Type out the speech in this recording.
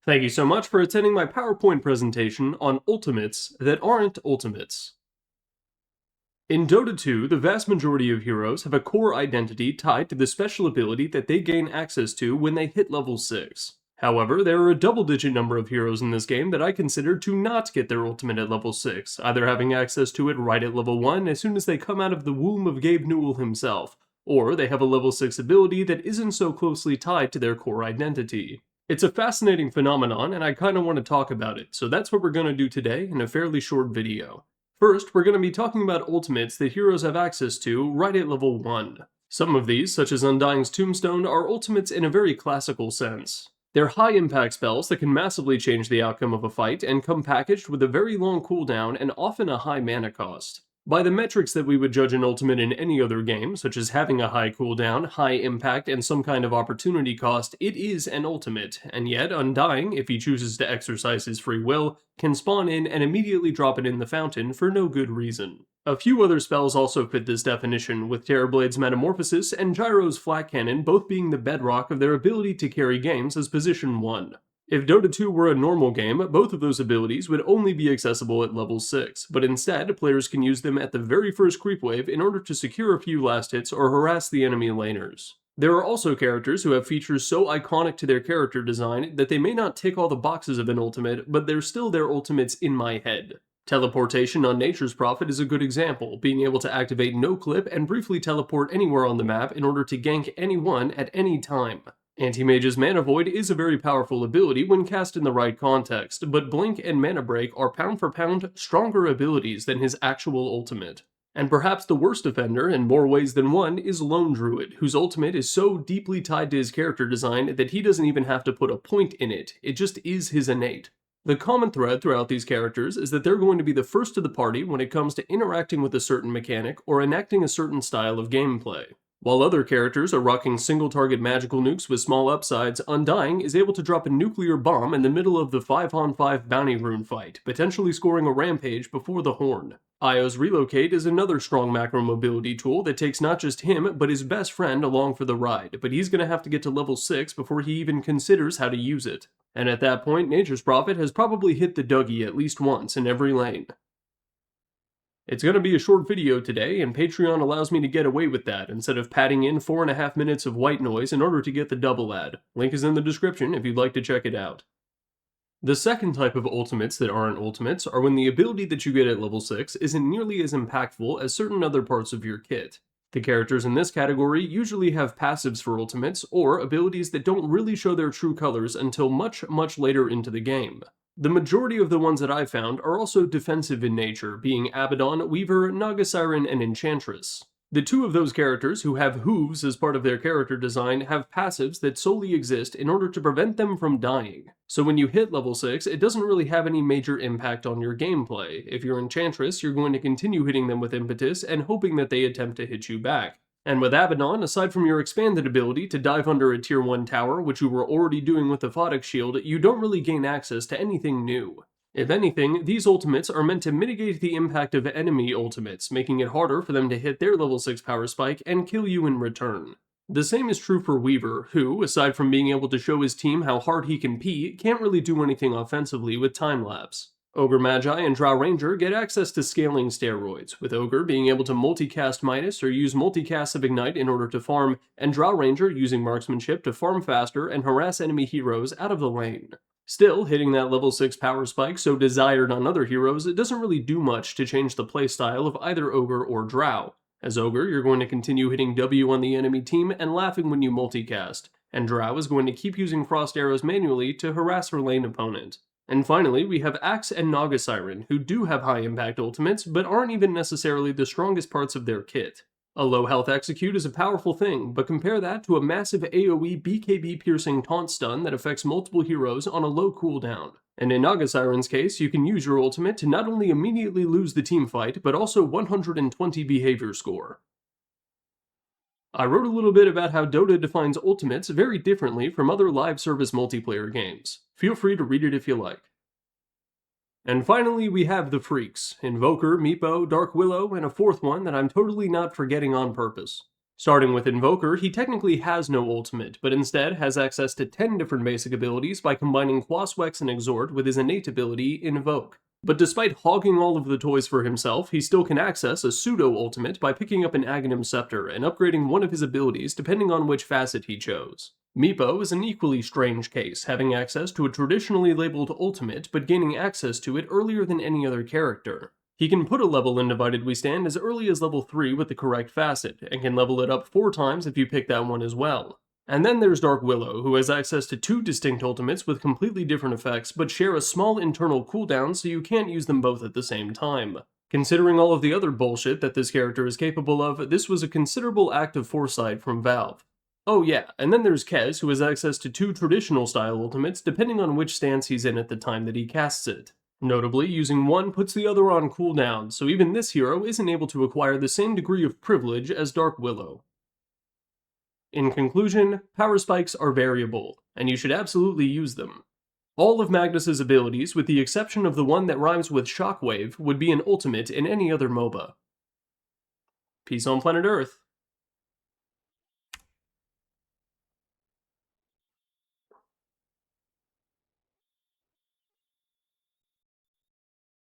Thank you so much for attending my PowerPoint presentation on ultimates that aren't ultimates. In Dota 2, the vast majority of heroes have a core identity tied to the special ability that they gain access to when they hit level 6. However, there are a double-digit number of heroes in this game that I consider to not get their ultimate at level 6, either having access to it right at level 1 as soon as they come out of the womb of Gabe Newell himself, or they have a level 6 ability that isn't so closely tied to their core identity. It's a fascinating phenomenon, and I kinda want to talk about it, so that's what we're going to do today in a fairly short video. First, we're going to be talking about ultimates that heroes have access to right at level 1. Some of these, such as Undying's Tombstone, are ultimates in a very classical sense. They're high-impact spells that can massively change the outcome of a fight and come packaged with a very long cooldown and often a high mana cost. By the metrics that we would judge an ultimate in any other game, such as having a high cooldown, high impact, and some kind of opportunity cost, it is an ultimate, and yet Undying, if he chooses to exercise his free will, can spawn in and immediately drop it in the fountain for no good reason. A few other spells also fit this definition, with Terrorblade's Metamorphosis and Gyro's Flat Cannon both being the bedrock of their ability to carry games as position 1. If Dota 2 were a normal game, both of those abilities would only be accessible at level 6, but instead, players can use them at the very first creep wave in order to secure a few last hits or harass the enemy laners. There are also characters who have features so iconic to their character design that they may not tick all the boxes of an ultimate, but they're still their ultimates in my head. Teleportation on Nature's Prophet is a good example, being able to activate no clip and briefly teleport anywhere on the map in order to gank anyone at any time. Anti-Mage's Mana Void is a very powerful ability when cast in the right context, but Blink and Mana Break are pound for pound stronger abilities than his actual ultimate. And perhaps the worst offender, in more ways than one, is Lone Druid, whose ultimate is so deeply tied to his character design that he doesn't even have to put a point in it, it just is his innate. The common thread throughout these characters is that they're going to be the first to the party when it comes to interacting with a certain mechanic or enacting a certain style of gameplay. While other characters are rocking single-target magical nukes with small upsides, Undying is able to drop a nuclear bomb in the middle of the 5-on-5 bounty rune fight, potentially scoring a rampage before the Horn. Io's Relocate is another strong macro mobility tool that takes not just him, but his best friend along for the ride, but he's gonna have to get to level 6 before he even considers how to use it. And at that point, Nature's Prophet has probably hit the Dougie at least once in every lane. It's going to be a short video today, and Patreon allows me to get away with that instead of padding in 4.5 minutes of white noise in order to get the double ad. Link is in the description if you'd like to check it out. The second type of ultimates that aren't ultimates are when the ability that you get at level 6 isn't nearly as impactful as certain other parts of your kit. The characters in this category usually have passives for ultimates, or abilities that don't really show their true colors until much later into the game. The majority of the ones that I've found are also defensive in nature, being Abaddon, Weaver, Naga Siren, and Enchantress. The two of those characters who have hooves as part of their character design have passives that solely exist in order to prevent them from dying. So when you hit level 6, it doesn't really have any major impact on your gameplay. If you're Enchantress, you're going to continue hitting them with impetus and hoping that they attempt to hit you back. And with Abaddon, aside from your expanded ability to dive under a tier 1 tower, which you were already doing with the Photic Shield, you don't really gain access to anything new. If anything, these ultimates are meant to mitigate the impact of enemy ultimates, making it harder for them to hit their level 6 power spike and kill you in return. The same is true for Weaver, who, aside from being able to show his team how hard he can pee, can't really do anything offensively with time-lapse. Ogre Magi and Drow Ranger get access to scaling steroids, with Ogre being able to multicast Midas or use multicast of Ignite in order to farm, and Drow Ranger using marksmanship to farm faster and harass enemy heroes out of the lane. Still, hitting that level 6 power spike so desired on other heroes, it doesn't really do much to change the playstyle of either Ogre or Drow. As Ogre, you're going to continue hitting W on the enemy team and laughing when you multicast, and Drow is going to keep using frost arrows manually to harass her lane opponent. And finally, we have Axe and Naga Siren, who do have high impact ultimates, but aren't even necessarily the strongest parts of their kit. A low health execute is a powerful thing, but compare that to a massive AoE BKB piercing taunt stun that affects multiple heroes on a low cooldown. And in Naga Siren's case, you can use your ultimate to not only immediately lose the teamfight, but also 120 behavior score. I wrote a little bit about how Dota defines ultimates very differently from other live service multiplayer games. Feel free to read it if you like. And finally, we have the freaks, Invoker, Meepo, Dark Willow, and a fourth one that I'm totally not forgetting on purpose. Starting with Invoker, he technically has no ultimate, but instead has access to 10 different basic abilities by combining Quaswex and Exhort with his innate ability, Invoke. But despite hogging all of the toys for himself, he still can access a pseudo-ultimate by picking up an Aghanim Scepter and upgrading one of his abilities depending on which facet he chose. Meepo is an equally strange case, having access to a traditionally labeled ultimate but gaining access to it earlier than any other character. He can put a level in Divided We Stand as early as level 3 with the correct facet, and can level it up 4 times if you pick that one as well. And then there's Dark Willow, who has access to 2 distinct ultimates with completely different effects, but share a small internal cooldown so you can't use them both at the same time. Considering all of the other bullshit that this character is capable of, this was a considerable act of foresight from Valve. Oh yeah, and then there's Kez, who has access to 2 traditional style ultimates depending on which stance he's in at the time that he casts it. Notably, using one puts the other on cooldown, so even this hero isn't able to acquire the same degree of privilege as Dark Willow. In conclusion, power spikes are variable, and you should absolutely use them. All of Magnus's abilities, with the exception of the one that rhymes with Shockwave, would be an ultimate in any other MOBA. Peace on planet Earth.